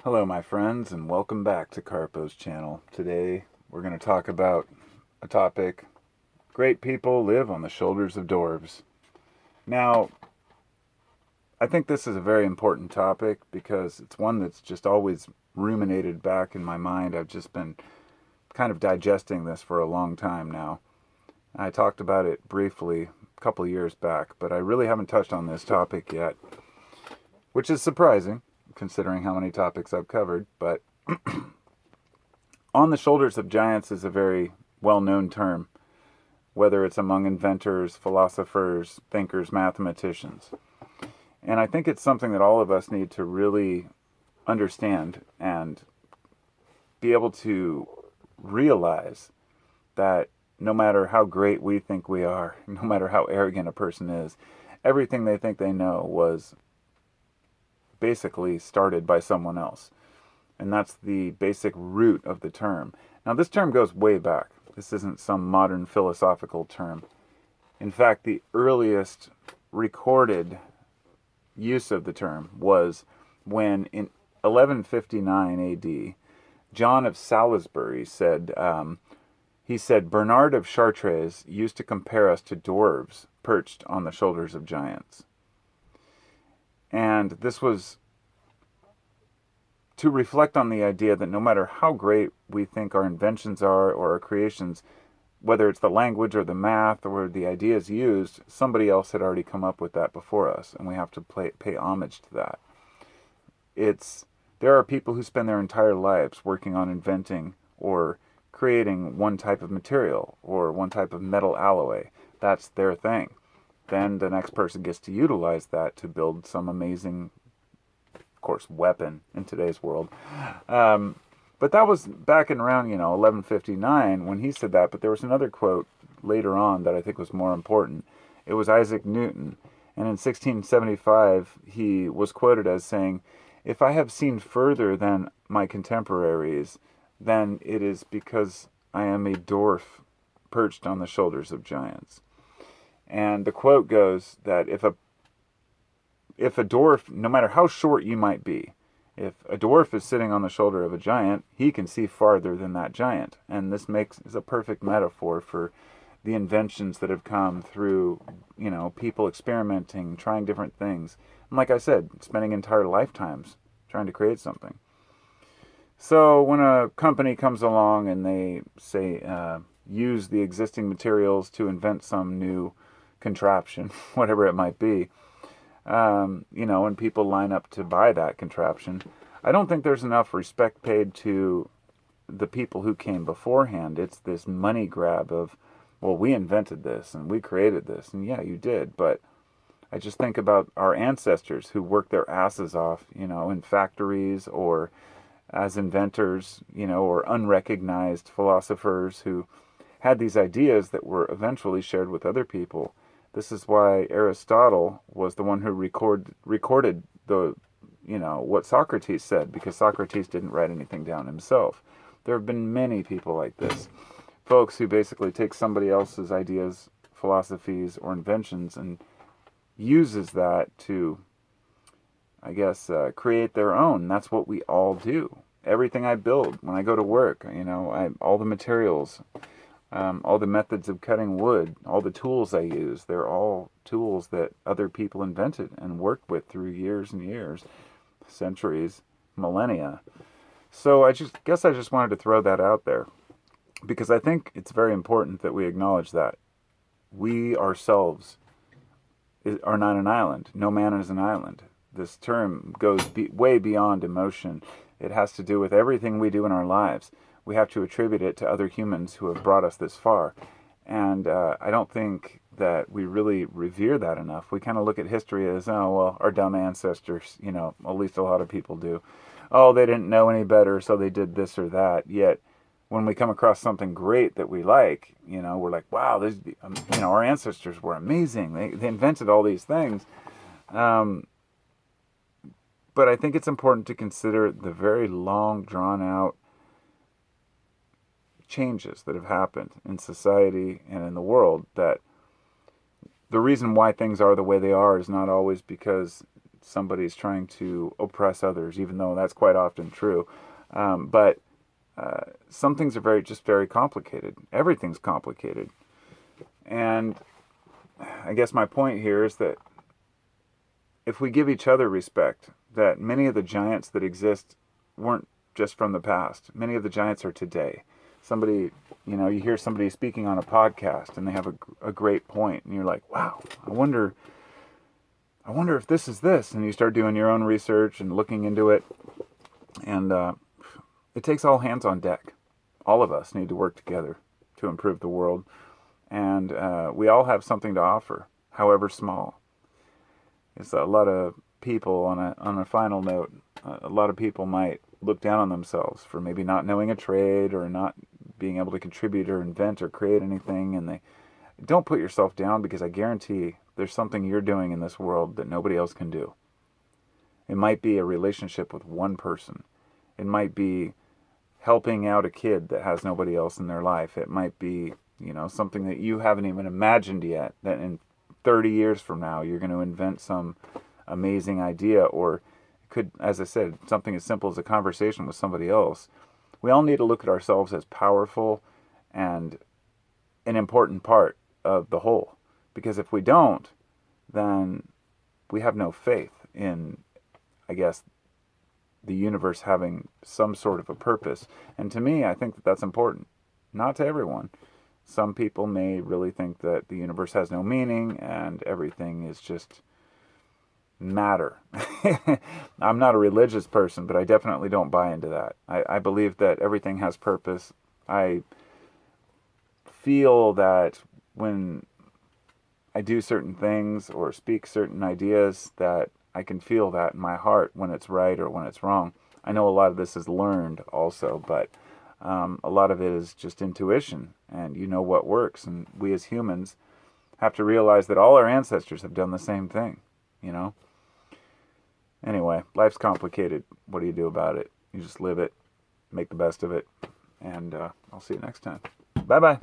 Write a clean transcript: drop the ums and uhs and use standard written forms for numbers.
Hello, my friends, and welcome back to Carpo's channel. Today, we're going to talk about a topic: great people live on the shoulders of dwarves. Now, I think this is a very important topic because it's one that's just always ruminated back in my mind. I've just been kind of digesting this for a long time now. I talked about it briefly a couple years back, but I really haven't touched on this topic yet, which is surprising considering how many topics I've covered. But on the shoulders of giants is a very well-known term, whether it's among inventors, philosophers, thinkers, mathematicians. And I think it's something that all of us need to really understand and be able to realize that no matter how great we think we are, no matter how arrogant a person is, everything they think they know was basically started by someone else. And that's the basic root of the term. Now, this term goes way back. This isn't some modern philosophical term. In fact, the earliest recorded use of the term was when in 1159 AD, John of Salisbury said, Bernard of Chartres used to compare us to dwarves perched on the shoulders of giants. And this was to reflect on the idea that no matter how great we think our inventions are or our creations, whether it's the language or the math or the ideas used, somebody else had already come up with that before us, and we have to pay homage to that. There are people who spend their entire lives working on inventing or creating one type of material or one type of metal alloy. That's their thing. Then the next person gets to utilize that to build some amazing, of course, weapon in today's world. But that was back in around, 1159 when he said that. But there was another quote later on that I think was more important. It was Isaac Newton. And in 1675, he was quoted as saying, "If I have seen further than my contemporaries, then it is because I am a dwarf perched on the shoulders of giants." And the quote goes that if a dwarf, no matter how short you might be, if a dwarf is sitting on the shoulder of a giant, he can see farther than that giant. And this is a perfect metaphor for the inventions that have come through, people experimenting, trying different things. And like I said, spending entire lifetimes trying to create something. So when a company comes along and they say, use the existing materials to invent some new contraption, whatever it might be, and people line up to buy that contraption, I don't think there's enough respect paid to the people who came beforehand. It's this money grab of, well, we invented this and we created this. And yeah, you did. But I just think about our ancestors who worked their asses off, in factories or as inventors, or unrecognized philosophers who had these ideas that were eventually shared with other people. This is why Aristotle was the one who recorded the, what Socrates said, because Socrates didn't write anything down himself. There have been many people like this, folks who basically take somebody else's ideas, philosophies, or inventions and uses that to, I guess, create their own. That's what we all do. Everything I build when I go to work, all the materials, all the methods of cutting wood, all the tools I use, they're all tools that other people invented and worked with through years and years, centuries, millennia. So I just wanted to throw that out there because I think it's very important that we acknowledge that we ourselves are not an island. No man is an island. This term goes way beyond emotion. It has to do with everything we do in our lives. We have to attribute it to other humans who have brought us this far. And I don't think that we really revere that enough. We kind of look at history as, oh, well, our dumb ancestors, at least a lot of people do. Oh, they didn't know any better, so they did this or that. Yet, when we come across something great that we like, we're like, wow, our ancestors were amazing. They invented all these things. But I think it's important to consider the very long, drawn-out changes that have happened in society and in the world, that the reason why things are the way they are is not always because somebody's trying to oppress others, even though that's quite often true. But some things are just very complicated. Everything's complicated. And I guess my point here is that if we give each other respect, that many of the giants that exist weren't just from the past. Many of the giants are today. Somebody, you hear somebody speaking on a podcast and they have a great point, and you're like, wow, I wonder if this is this. And you start doing your own research and looking into it. And it takes all hands on deck. All of us need to work together to improve the world. And we all have something to offer, however small. It's a lot of people, on a final note, a lot of people might look down on themselves for maybe not knowing a trade or not being able to contribute or invent or create anything. And they don't put yourself down, because I guarantee there's something you're doing in this world that nobody else can do. It might be a relationship with one person. It might be helping out a kid that has nobody else in their life. It might be, something that you haven't even imagined yet, that in 30 years from now you're going to invent some amazing idea. Or it could, as I said, something as simple as a conversation with somebody else. We all need to look at ourselves as powerful and an important part of the whole. Because if we don't, then we have no faith in, I guess, the universe having some sort of a purpose. And to me, I think that that's important. Not to everyone. Some people may really think that the universe has no meaning and everything is just matter. I'm not a religious person, but I definitely don't buy into that. I believe that everything has purpose. I feel that when I do certain things or speak certain ideas, that I can feel that in my heart when it's right or when it's wrong. I know a lot of this is learned also, but a lot of it is just intuition, and what works. And we as humans have to realize that all our ancestors have done the same thing, Anyway, life's complicated. What do you do about it? You just live it, make the best of it, and I'll see you next time. Bye-bye.